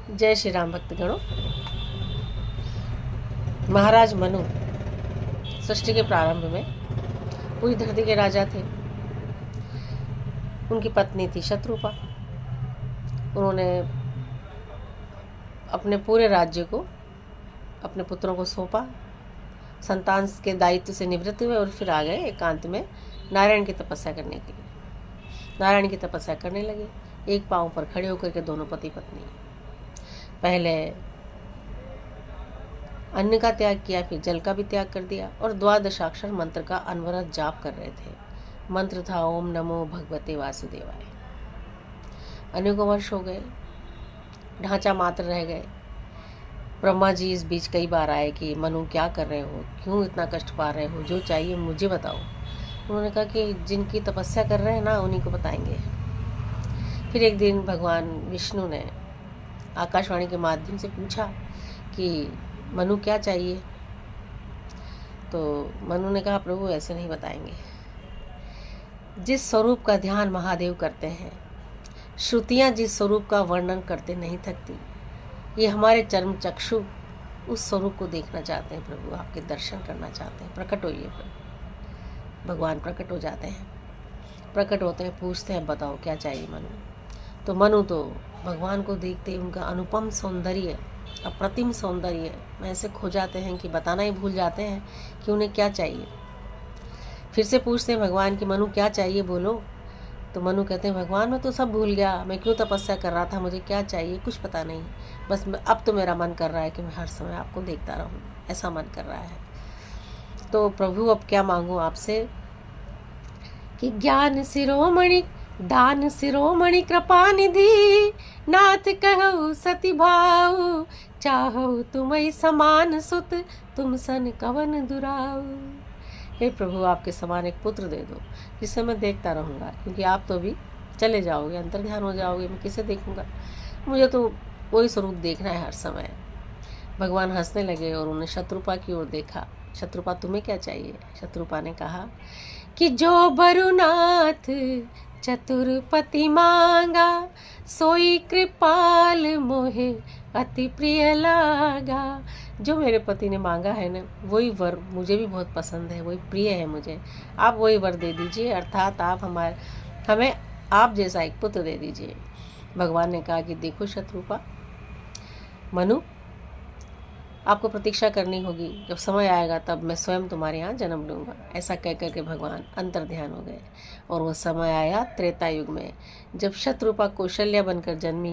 जय श्री राम भक्तगणों। महाराज मनु सृष्टि के प्रारंभ में पूरी धरती के राजा थे। उनकी पत्नी थी शत्रुपा। उन्होंने अपने पूरे राज्य को अपने पुत्रों को सौंपा, संतान के दायित्व से निवृत्त हुए और फिर आ गए एकांत में नारायण की तपस्या करने के लिए। नारायण की तपस्या करने लगे, एक पांव पर खड़े होकर के दोनों पति पत्नी। पहले अन्न का त्याग किया, फिर जल का भी त्याग कर दिया और 12 मंत्र का अनवरत जाप कर रहे थे। मंत्र था ओम नमो भगवते वासुदेवाय। अनेकों वर्ष हो गए, ढांचा मात्र रह गए। ब्रह्मा जी इस बीच कई बार आए कि मनु क्या कर रहे हो, क्यों इतना कष्ट पा रहे हो, जो चाहिए मुझे बताओ। उन्होंने कहा कि जिनकी तपस्या कर रहे हैं ना, उन्हीं को बताएंगे। फिर एक दिन भगवान विष्णु ने आकाशवाणी के माध्यम से पूछा कि मनु क्या चाहिए। तो मनु ने कहा प्रभु ऐसे नहीं बताएंगे। जिस स्वरूप का ध्यान महादेव करते हैं, श्रुतियाँ जिस स्वरूप का वर्णन करते नहीं थकती, ये हमारे चर्म चक्षु उस स्वरूप को देखना चाहते हैं। प्रभु आपके दर्शन करना चाहते हैं, प्रकट होइए प्रभु। भगवान प्रकट हो जाते हैं, प्रकट होते हैं, पूछते हैं बताओ क्या चाहिए मनु। तो मनु तो भगवान को देखते उनका अनुपम सौंदर्य, अप्रतिम सौंदर्य में ऐसे खो जाते हैं कि बताना ही भूल जाते हैं कि उन्हें क्या चाहिए। फिर से पूछते हैं भगवान कि मनु क्या चाहिए बोलो। तो मनु कहते हैं भगवान मैं तो सब भूल गया, मैं क्यों तपस्या कर रहा था, मुझे क्या चाहिए कुछ पता नहीं। बस अब तो मेरा मन कर रहा है कि मैं हर समय आपको देखता रहूं, ऐसा मन कर रहा है। तो प्रभु अब क्या मांगूं आपसे कि ज्ञान शिरोमणि दान शिरोमणि कृपा निधि, नाथ कहु सति भाव, चाहो तुम्हें समान सुत, तुम सन कवन दुराऊ। हे प्रभु आपके समान एक पुत्र दे दो जिसे मैं देखता रहूँगा, क्योंकि आप तो अभी चले जाओगे, अंतर ध्यान हो जाओगे, मैं किसे देखूँगा, मुझे तो वही स्वरूप देखना है हर समय। भगवान हंसने लगे और उन्हें शत्रुपा की ओर देखा। शत्रुपा तुम्हें क्या चाहिए। शत्रुपा ने कहा कि जो बरुनाथ चतुरपति मांगा, सोई कृपाल मोहे अति प्रिय लागा। जो मेरे पति ने मांगा है ना, वही वर मुझे भी बहुत पसंद है, वही प्रिय है मुझे। आप वही वर दे दीजिए, अर्थात आप हमें आप जैसा एक पुत्र दे दीजिए। भगवान ने कहा कि देखो शत्रुपा, मनु आपको प्रतीक्षा करनी होगी, जब समय आएगा तब मैं स्वयं तुम्हारे यहाँ जन्म लूँगा। ऐसा कह कर के भगवान अंतर ध्यान हो गए और वो समय आया त्रेता युग में, जब शत्रुपा कौशल्या बनकर जन्मी।